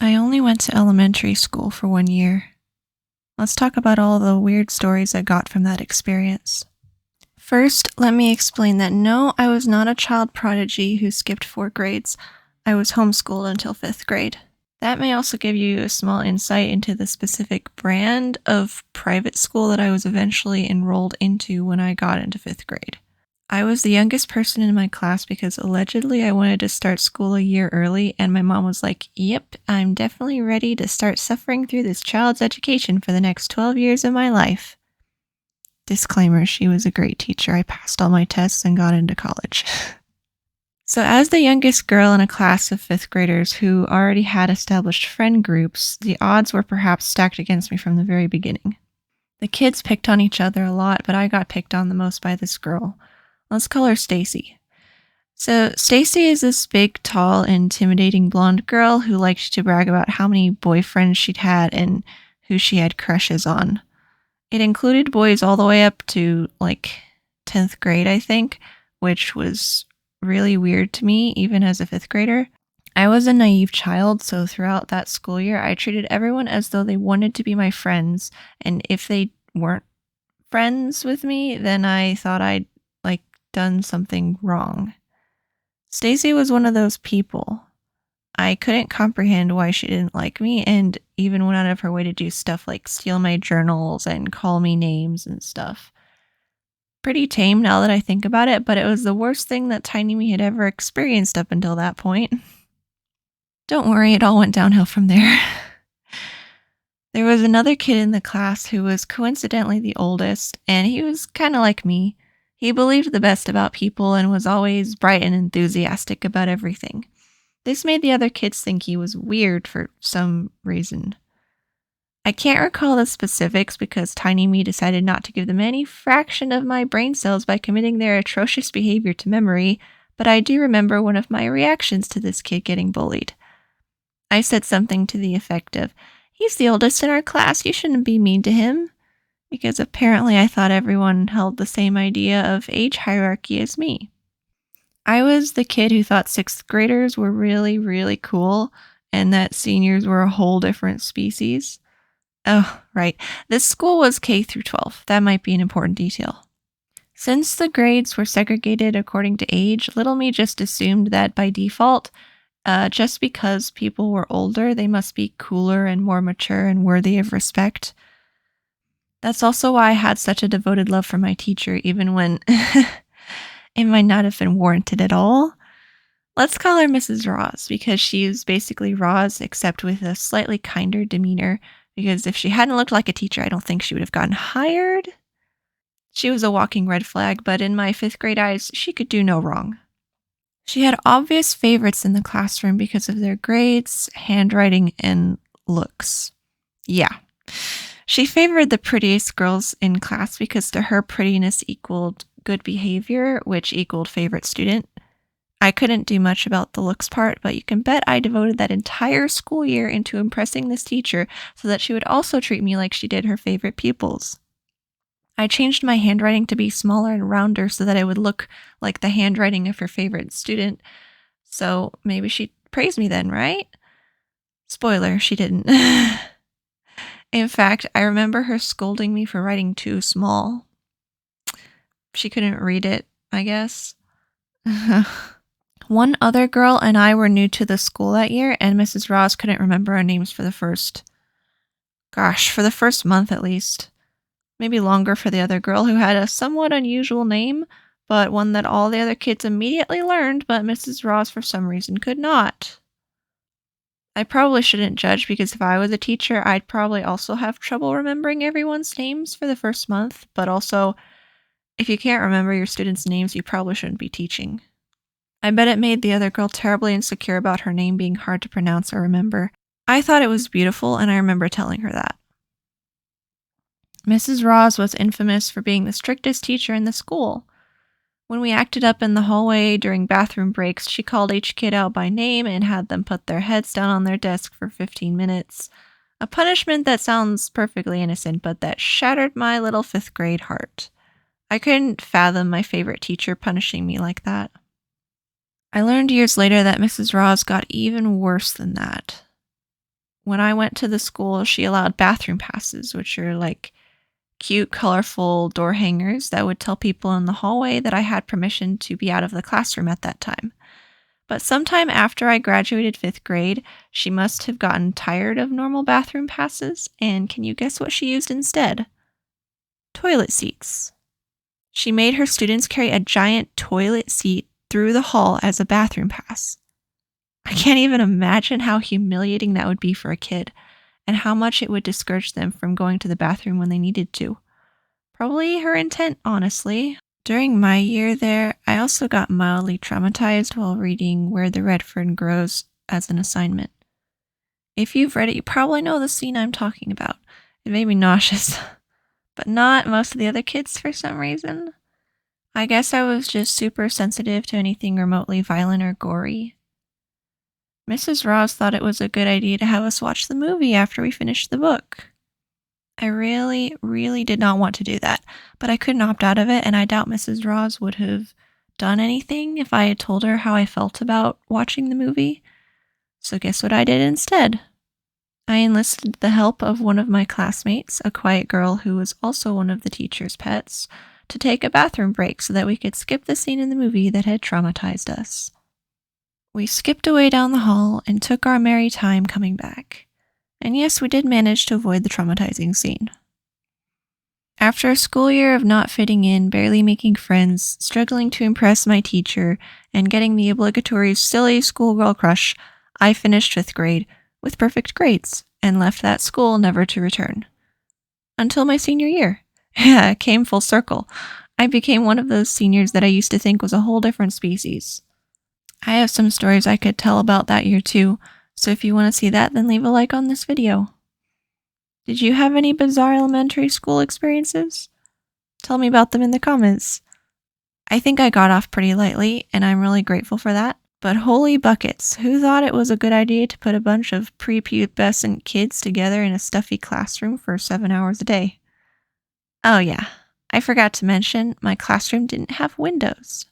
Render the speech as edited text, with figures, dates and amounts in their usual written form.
I only went to elementary school for 1 year. Let's talk about all the weird stories I got from that experience. First, let me explain that no, I was not a child prodigy who skipped 4 grades. I was homeschooled until 5th grade. That may also give you a small insight into the specific brand of private school that I was eventually enrolled into when I got into 5th grade. I was the youngest person in my class because allegedly I wanted to start school a year early, and my mom was like, "Yep, I'm definitely ready to start suffering through this child's education for the next 12 years of my life." Disclaimer, she was a great teacher. I passed all my tests and got into college. So, as the youngest girl in a class of 5th graders who already had established friend groups, the odds were perhaps stacked against me from the very beginning. The kids picked on each other a lot, but I got picked on the most by this girl. Let's call her Stacy. So, Stacy is this big, tall, intimidating blonde girl who liked to brag about how many boyfriends she'd had and who she had crushes on. It included boys all the way up to like 10th grade, I think, which was really weird to me, even as a 5th grader. I was a naive child, so throughout that school year, I treated everyone as though they wanted to be my friends. And if they weren't friends with me, then I thought I'd like done something wrong. Stacy was one of those people. I couldn't comprehend why she didn't like me and even went out of her way to do stuff like steal my journals and call me names and stuff. Pretty tame now that I think about it, but it was the worst thing that Tiny Me had ever experienced up until that point. Don't worry, it all went downhill from there. There was another kid in the class who was coincidentally the oldest, and he was kind of like me. He believed the best about people and was always bright and enthusiastic about everything. This made the other kids think he was weird for some reason. I can't recall the specifics because Tiny Me decided not to give them any fraction of my brain cells by committing their atrocious behavior to memory, but I do remember one of my reactions to this kid getting bullied. I said something to the effect of, "He's the oldest in our class, you shouldn't be mean to him," because apparently I thought everyone held the same idea of age hierarchy as me. I was the kid who thought 6th graders were really, really cool and that seniors were a whole different species. Oh, right. This school was K through 12. That might be an important detail. Since the grades were segregated according to age, little me just assumed that by default, just because people were older, they must be cooler and more mature and worthy of respect. That's also why I had such a devoted love for my teacher, even when it might not have been warranted at all. Let's call her Mrs. Ross because she's basically Roz, except with a slightly kinder demeanor. Because if she hadn't looked like a teacher, I don't think she would have gotten hired. She was a walking red flag, but in my 5th grade eyes, she could do no wrong. She had obvious favorites in the classroom because of their grades, handwriting, and looks. Yeah. She favored the prettiest girls in class because to her, prettiness equaled good behavior, which equaled favorite student. I couldn't do much about the looks part, but you can bet I devoted that entire school year into impressing this teacher so that she would also treat me like she did her favorite pupils. I changed my handwriting to be smaller and rounder so that it would look like the handwriting of her favorite student. So maybe she'd praise me then, right? Spoiler, she didn't. In fact, I remember her scolding me for writing too small. She couldn't read it, I guess. One other girl and I were new to the school that year, and Mrs. Ross couldn't remember our names for the first month at least. Maybe longer for the other girl who had a somewhat unusual name, but one that all the other kids immediately learned, but Mrs. Ross for some reason could not. I probably shouldn't judge because if I was a teacher, I'd probably also have trouble remembering everyone's names for the first month, but also, if you can't remember your students' names, you probably shouldn't be teaching. I bet it made the other girl terribly insecure about her name being hard to pronounce or remember. I thought it was beautiful, and I remember telling her that. Mrs. Ross was infamous for being the strictest teacher in the school. When we acted up in the hallway during bathroom breaks, she called each kid out by name and had them put their heads down on their desk for 15 minutes. A punishment that sounds perfectly innocent, but that shattered my little 5th grade heart. I couldn't fathom my favorite teacher punishing me like that. I learned years later that Mrs. Ross got even worse than that. When I went to the school, she allowed bathroom passes, which are like cute, colorful door hangers that would tell people in the hallway that I had permission to be out of the classroom at that time. But sometime after I graduated 5th grade, she must have gotten tired of normal bathroom passes, and can you guess what she used instead? Toilet seats. She made her students carry a giant toilet seat through the hall as a bathroom pass. I can't even imagine how humiliating that would be for a kid, and how much it would discourage them from going to the bathroom when they needed to. Probably her intent, honestly. During my year there, I also got mildly traumatized while reading Where the Red Fern Grows as an assignment. If you've read it, you probably know the scene I'm talking about. It made me nauseous, but not most of the other kids for some reason. I guess I was just super sensitive to anything remotely violent or gory. Mrs. Ross thought it was a good idea to have us watch the movie after we finished the book. I really, really did not want to do that, but I couldn't opt out of it, and I doubt Mrs. Ross would have done anything if I had told her how I felt about watching the movie. So guess what I did instead? I enlisted the help of one of my classmates, a quiet girl who was also one of the teacher's pets, to take a bathroom break so that we could skip the scene in the movie that had traumatized us. We skipped away down the hall and took our merry time coming back. And yes, we did manage to avoid the traumatizing scene. After a school year of not fitting in, barely making friends, struggling to impress my teacher, and getting the obligatory silly schoolgirl crush, I finished 5th grade with perfect grades and left that school never to return. Until my senior year. Yeah, it came full circle. I became one of those seniors that I used to think was a whole different species. I have some stories I could tell about that year too, so if you want to see that, then leave a like on this video. Did you have any bizarre elementary school experiences? Tell me about them in the comments. I think I got off pretty lightly, and I'm really grateful for that. But holy buckets, who thought it was a good idea to put a bunch of prepubescent kids together in a stuffy classroom for 7 hours a day? Oh yeah, I forgot to mention my classroom didn't have windows.